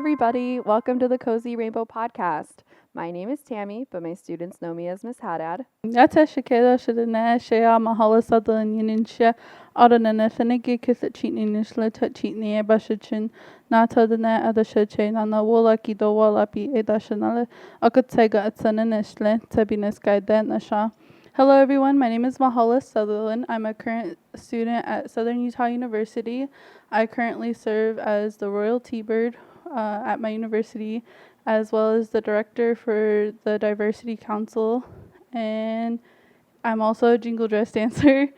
everybody. Welcome to the Cozy Rainbow Podcast. My name is Tammy, but my students know me as Miss Haddad. Yata Shakeda Shadana Shea Mahala Southern Uninsha Adanana Thaniki Kisachini Nishla Tachini Bashachin Nata the Net Adashachain on the Wolaki do Wallapi Edashanala Akatsega at Sananishle Tabines Guide Nasha. Hello everyone, my name is Mahala Sutherland. I'm a current student at Southern Utah University. I currently serve as the Royal T-Bird at my university, as well as the director for the Diversity Council, and I'm also a jingle dress dancer.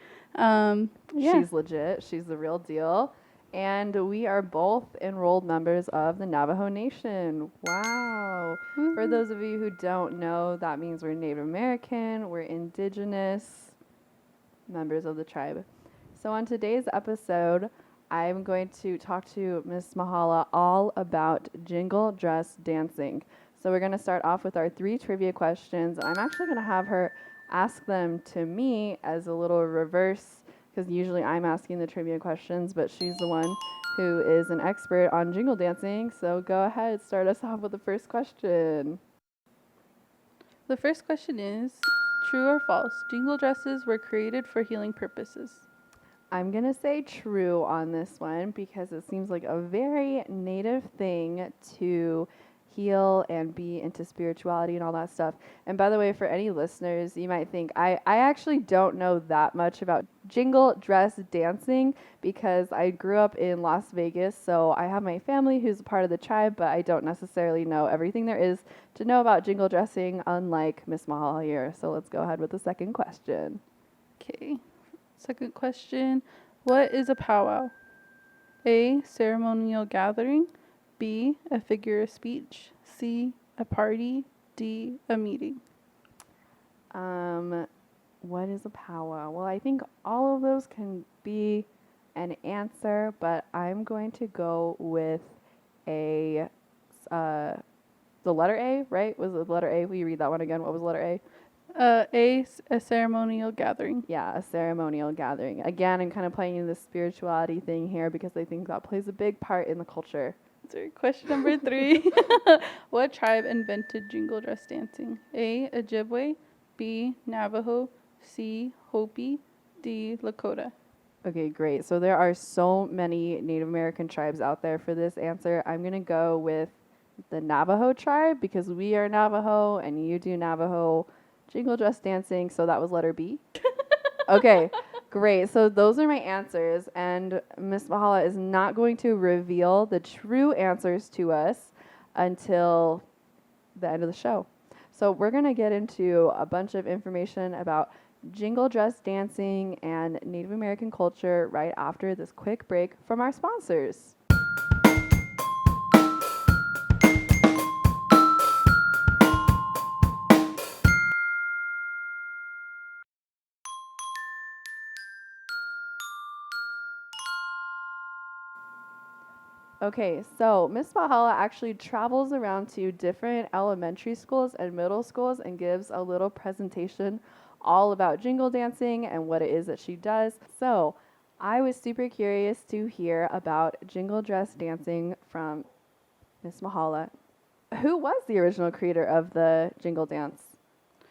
She's legit. She's the real deal. And we are both enrolled members of the Navajo Nation. Wow. For those of you who don't know, that means we're Native American, we're indigenous members of the tribe. So on today's episode, I'm going to talk to Miss Mahala all about jingle dress dancing. So we're going to start off with our 3 trivia questions. I'm actually going to have her ask them to me as a little reverse, because usually I'm asking the trivia questions, but she's the one who is an expert on jingle dancing. So go ahead, start us off with the first question. The first question is, true or false? Jingle dresses were created for healing purposes. I'm going to say true on this one because it seems like a very native thing to heal and be into spirituality and all that stuff. And by the way, for any listeners, you might think, I actually don't know that much about jingle dress dancing because I grew up in Las Vegas. So I have my family who's a part of the tribe, but I don't necessarily know everything there is to know about jingle dressing, unlike Miss Mahal here. So let's go ahead with the second question. Okay. Second question, what is a powwow? A, ceremonial gathering. B, a figure of speech. C, a party. D, a meeting. What is a powwow? Well, I think all of those can be an answer, but I'm going to go with a, the letter A, right? Was it the letter A? Will you read that one again? What was the letter A? A ceremonial gathering. Yeah, a ceremonial gathering. Again, I'm kind of playing the spirituality thing here because I think that plays a big part in the culture. Sorry, question number 3. What tribe invented jingle dress dancing? A, Ojibwe. B, Navajo. C, Hopi. D, Lakota. Okay, great. So there are so many Native American tribes out there for this answer. I'm going to go with the Navajo tribe because we are Navajo and you do Navajo jingle dress dancing. So that was letter B. Okay, great. So those are my answers. And Miss Mahala is not going to reveal the true answers to us until the end of the show. So we're going to get into a bunch of information about jingle dress dancing and Native American culture right after this quick break from our sponsors. Okay, so Miss Valhalla actually travels around to different elementary schools and middle schools and gives a little presentation all about jingle dancing and what it is that she does. So I was super curious to hear about jingle dress dancing from Miss Mahala. Who was the original creator of the jingle dance?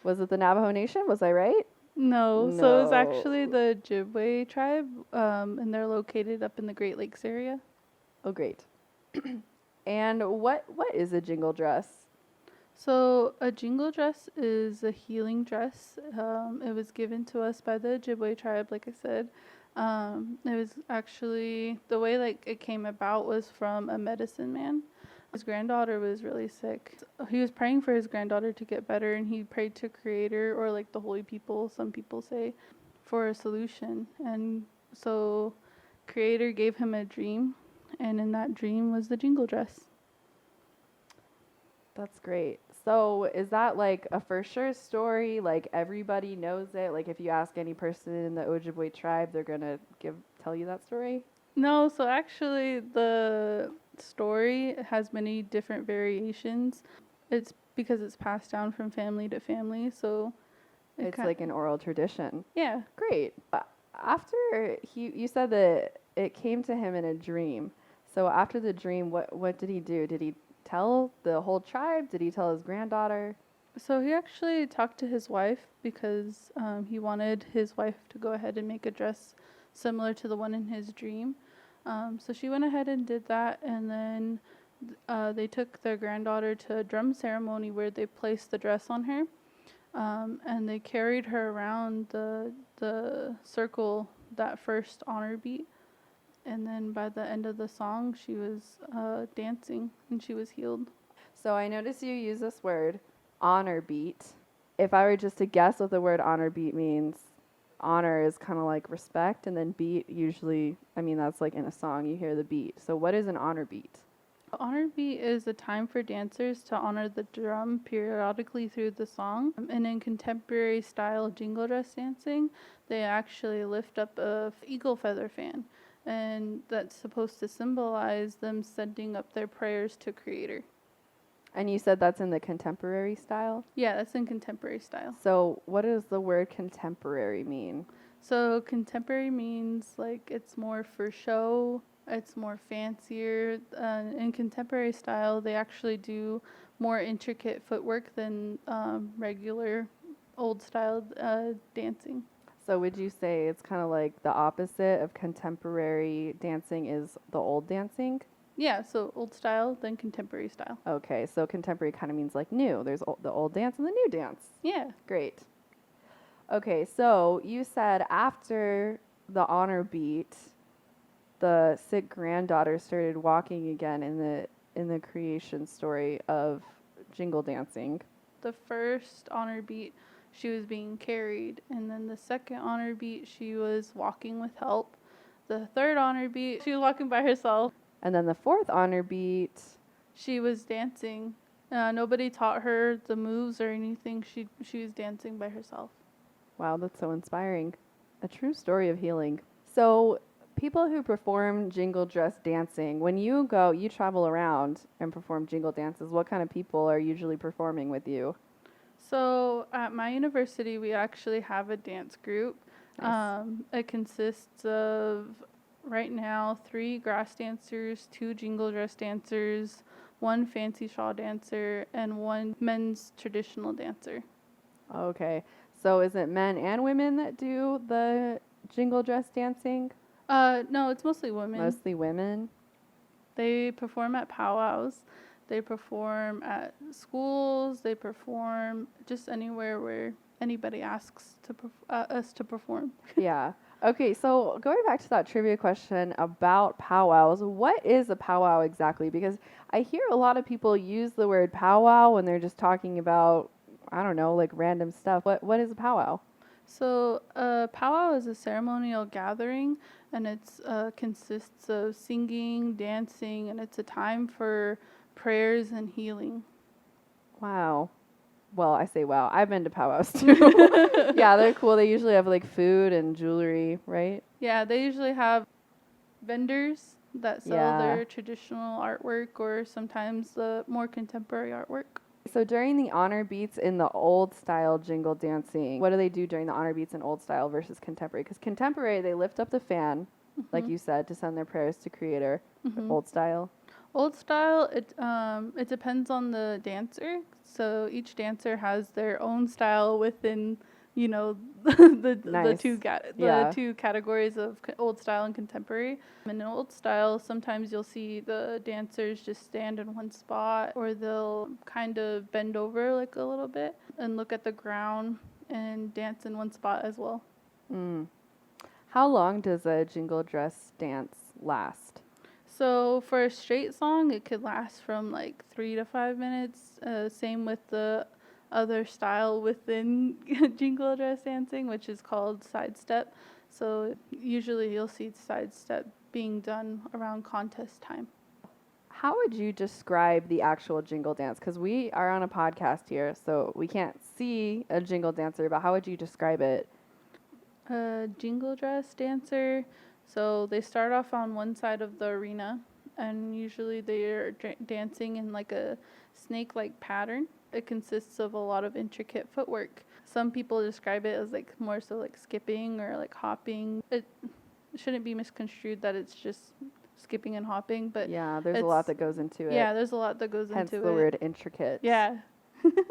Was it the Navajo Nation? Was I right? No, so it's No. actually the Ojibwe tribe, and they're located up in the Great Lakes area. Oh, great. And what is a jingle dress? So a jingle dress is a healing dress. It was given to us by the Ojibwe tribe, like I said. It was actually, the way like it came about was from a medicine man. His granddaughter was really sick. He was praying for his granddaughter to get better, and he prayed to Creator, or like the holy people, some people say, for a solution. And so Creator gave him a dream, and in that dream was the jingle dress. That's great. So is that like a for sure story? Like everybody knows it? Like if you ask any person in the Ojibwe tribe, they're gonna tell you that story? No, so actually the story has many different variations. It's because it's passed down from family to family, so It's like an oral tradition. yeah. Great. After you said that it came to him in a dream. So after the dream, what did he do? Did he tell the whole tribe? Did he tell his granddaughter? So he actually talked to his wife because he wanted his wife to go ahead and make a dress similar to the one in his dream. So she went ahead and did that, and then they took their granddaughter to a drum ceremony where they placed the dress on her, and they carried her around the circle that first honor beat. And then by the end of the song, she was dancing and she was healed. So I noticed you use this word, honor beat. If I were just to guess what the word honor beat means, honor is kind of like respect, and then beat usually, I mean, that's like in a song, you hear the beat. So what is an honor beat? Honor beat is a time for dancers to honor the drum periodically through the song. And in contemporary style jingle dress dancing, they actually lift up a eagle feather fan. And that's supposed to symbolize them sending up their prayers to Creator. And you said that's in the contemporary style? Yeah, that's in contemporary style. So what does the word contemporary mean? So contemporary means like it's more for show, it's more fancier. In contemporary style, they actually do more intricate footwork than regular old style dancing. So would you say it's kind of like the opposite of contemporary dancing is the old dancing? Yeah, so old style, then contemporary style. Okay, so contemporary kind of means like new. There's the old dance and the new dance. Yeah. Great. Okay, so you said after the honor beat, the sick granddaughter started walking again in the creation story of jingle dancing. The first honor beat, she was being carried, and then the second honor beat, she was walking with help. The third honor beat, she was walking by herself. And then the fourth honor beat, She was dancing. Nobody taught her the moves or anything. She was dancing by herself. wow, that's so inspiring. A true story of healing. So people who perform jingle dress dancing, when you travel around and perform jingle dances, what kind of people are usually performing with you? So at my university, we actually have a dance group. Nice. It consists of, right now, 3 grass dancers, 2 jingle dress dancers, 1 fancy shawl dancer, and 1 men's traditional dancer. Okay. So is it men and women that do the jingle dress dancing? No, it's mostly women. Mostly women. They perform at powwows. They perform at schools. They perform just anywhere where anybody asks us to perform. Yeah. Okay, so going back to that trivia question about powwows, what is a powwow exactly? Because I hear a lot of people use the word powwow when they're just talking about, I don't know, like random stuff. What is a powwow? So a powwow is a ceremonial gathering, and it consists of singing, dancing, and it's a time for prayers and healing. Wow. Well, I say wow. I've been to powwows too. Yeah, they're cool. They usually have like food and jewelry, right? Yeah, they usually have vendors that sell Yeah. their traditional artwork or sometimes the more contemporary artwork. So during the honor beats in the old style jingle dancing, what do they do during the honor beats in old style versus contemporary? Because contemporary, they lift up the fan, like you said, to send their prayers to Creator. Old style. Old style, it depends on the dancer. So each dancer has their own style within, the Nice. the two categories of old style and contemporary. In old style, sometimes you'll see the dancers just stand in one spot, or they'll kind of bend over like a little bit and look at the ground and dance in one spot as well. Mm. How long does a jingle dress dance last? So for a straight song, it could last from like 3 to 5 minutes. Same with the other style within jingle dress dancing, which is called sidestep. So usually you'll see sidestep being done around contest time. How would you describe the actual jingle dance? Because we are on a podcast here, so we can't see a jingle dancer, but how would you describe it? A jingle dress dancer, so they start off on one side of the arena, and usually they're dancing in like a snake-like pattern. It consists of a lot of intricate footwork. Some people describe it as like more so like skipping or like hopping. It shouldn't be misconstrued that it's just skipping and hopping, but yeah, there's a lot that goes into it. Yeah, there's a lot that goes Hence into the it. word intricate. Yeah.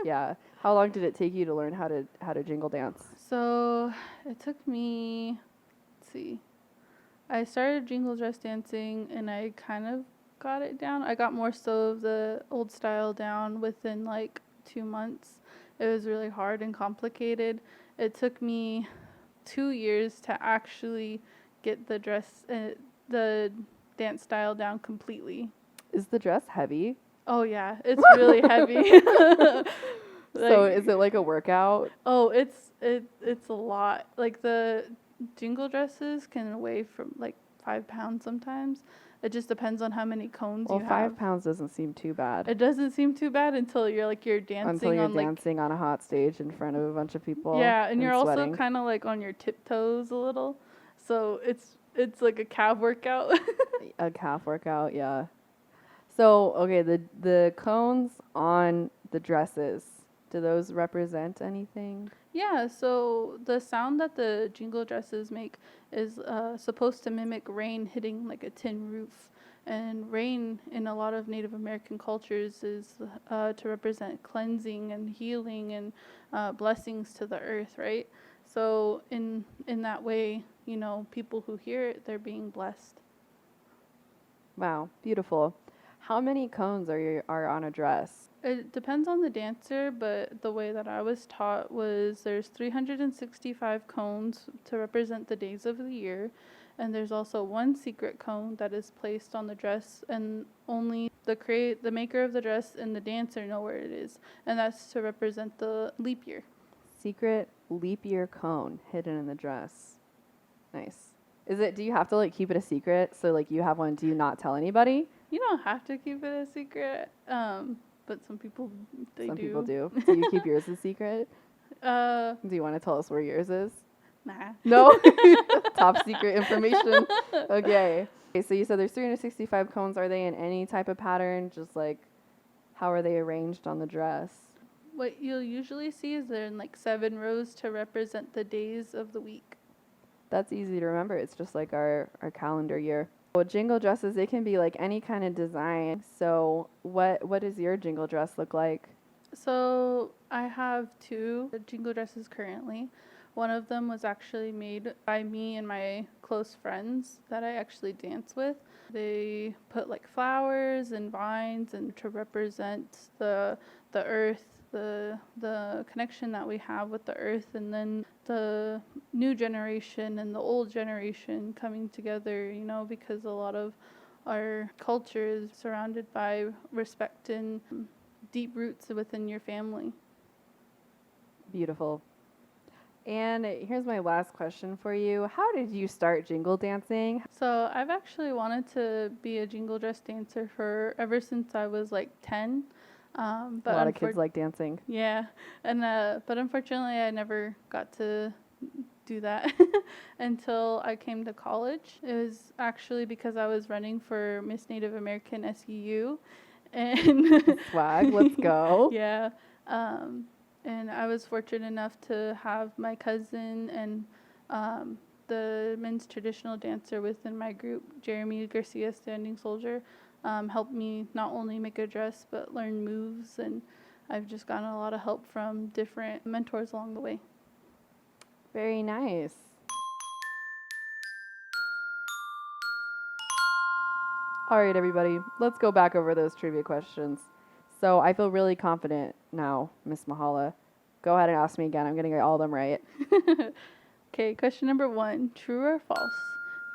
Yeah. How long did it take you to learn how to jingle dance? So it took me, let's see, I started jingle dress dancing and I kind of got it down. I got more so of the old style down within like 2 months. It was really hard and complicated. It took me 2 years to actually get the dance style down completely. Is the dress heavy? Oh yeah, it's really heavy. So is it like a workout? Oh, it's a lot. Like the jingle dresses can weigh from like 5 pounds sometimes. It just depends on how many cones Well, you 5 pounds doesn't seem too bad. It doesn't seem too bad until you're dancing Until you're on dancing on a hot stage in front of a bunch of people. Yeah, and you're sweating. also kind of like on your tiptoes a little. So it's like a calf workout. A calf workout, yeah. So, okay, the cones on the dresses, do those represent anything? Yeah, so the sound that the jingle dresses make is supposed to mimic rain hitting like a tin roof. And rain in a lot of Native American cultures is to represent cleansing and healing and blessings to the earth, right? So in that way, people who hear it, they're being blessed. Wow, beautiful. How many cones are on a dress? It depends on the dancer, but the way that I was taught was there's 365 cones to represent the days of the year, and there's also one secret cone that is placed on the dress, and only the maker of the dress and the dancer know where it is, and that's to represent the leap year. Secret leap year cone hidden in the dress. Nice. Do you have to like keep it a secret? So like you have one, do you not tell anybody? You don't have to keep it a secret, but some people do. Some people do. Do you keep yours a secret? Do you want to tell us where yours is? Nah. No? Top secret information. Okay. So you said there's 365 cones. Are they in any type of pattern? Just like, how are they arranged on the dress? What you'll usually see is they're in like 7 rows to represent the days of the week. That's easy to remember. It's just like our calendar year. Well, jingle dresses, they can be like any kind of design. So what does your jingle dress look like? So I have 2 jingle dresses currently. One of them was actually made by me and my close friends that I actually dance with. They put like flowers and vines and to represent the earth, the connection that we have with the earth, and then the new generation and the old generation coming together, because a lot of our culture is surrounded by respect and deep roots within your family. Beautiful. And here's my last question for you. How did you start jingle dancing? So I've actually wanted to be a jingle dress dancer ever since I was like 10. But a lot of kids like dancing. Yeah, and but unfortunately I never got to do that until I came to college. It was actually because I was running for Miss Native American SEU, and swag, let's go. Yeah, and I was fortunate enough to have my cousin and the men's traditional dancer within my group, Jeremy Garcia, Standing Soldier, helped me not only make a dress but learn moves, and I've just gotten a lot of help from different mentors along the way. Very nice. All right, everybody, let's go back over those trivia questions. So I feel really confident now, Miss Mahala. Go ahead and ask me again. I'm going to get all of them right. Okay, question number 1. True or false?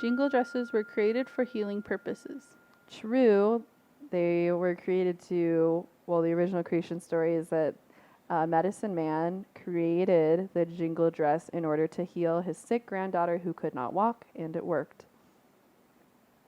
Jingle dresses were created for healing purposes. True. They were created the original creation story is that Medicine Man created the jingle dress in order to heal his sick granddaughter who could not walk, and it worked.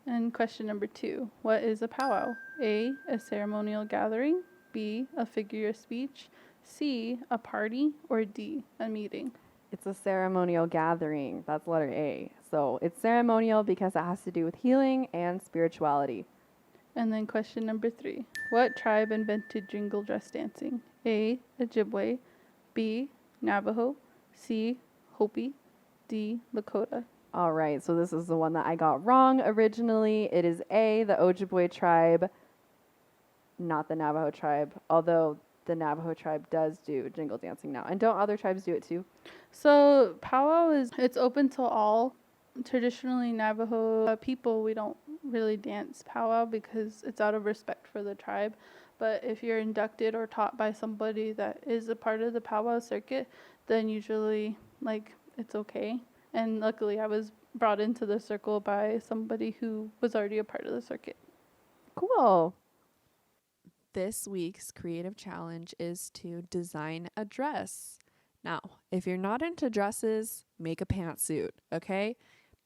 And question number 2. What is a powwow? A ceremonial gathering. B, a figure of speech. C, a party. Or D, a meeting. It's a ceremonial gathering. That's letter A. So it's ceremonial because it has to do with healing and spirituality. And then question number 3. What tribe invented jingle dress dancing? A, Ojibwe. B, Navajo. C, Hopi. D, Lakota. All right, so this is the one that I got wrong originally. It is A, the Ojibwe tribe, not the Navajo tribe, although the Navajo tribe does do jingle dancing now. And don't other tribes do it too? So powwow it's open to all. Traditionally, Navajo people, we don't really dance powwow because it's out of respect for the tribe. But if you're inducted or taught by somebody that is a part of the powwow circuit, then usually like it's okay. And luckily, I was brought into the circle by somebody who was already a part of the circuit. Cool. This week's creative challenge is to design a dress. Now, if you're not into dresses, make a pantsuit, okay?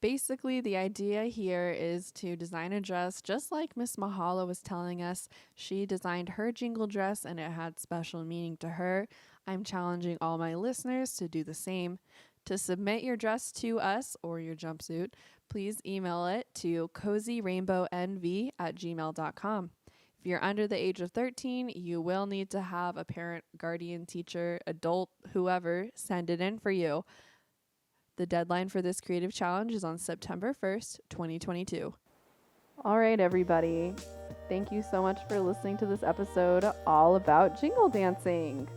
Basically, the idea here is to design a dress just like Miss Mahala was telling us. She designed her jingle dress and it had special meaning to her. I'm challenging all my listeners to do the same. To submit your dress to us or your jumpsuit, please email it to cozyrainbownv@gmail.com. If you're under the age of 13, you will need to have a parent, guardian, teacher, adult, whoever send it in for you. The deadline for this creative challenge is on September 1st, 2022. All right, everybody. Thank you so much for listening to this episode all about jingle dancing.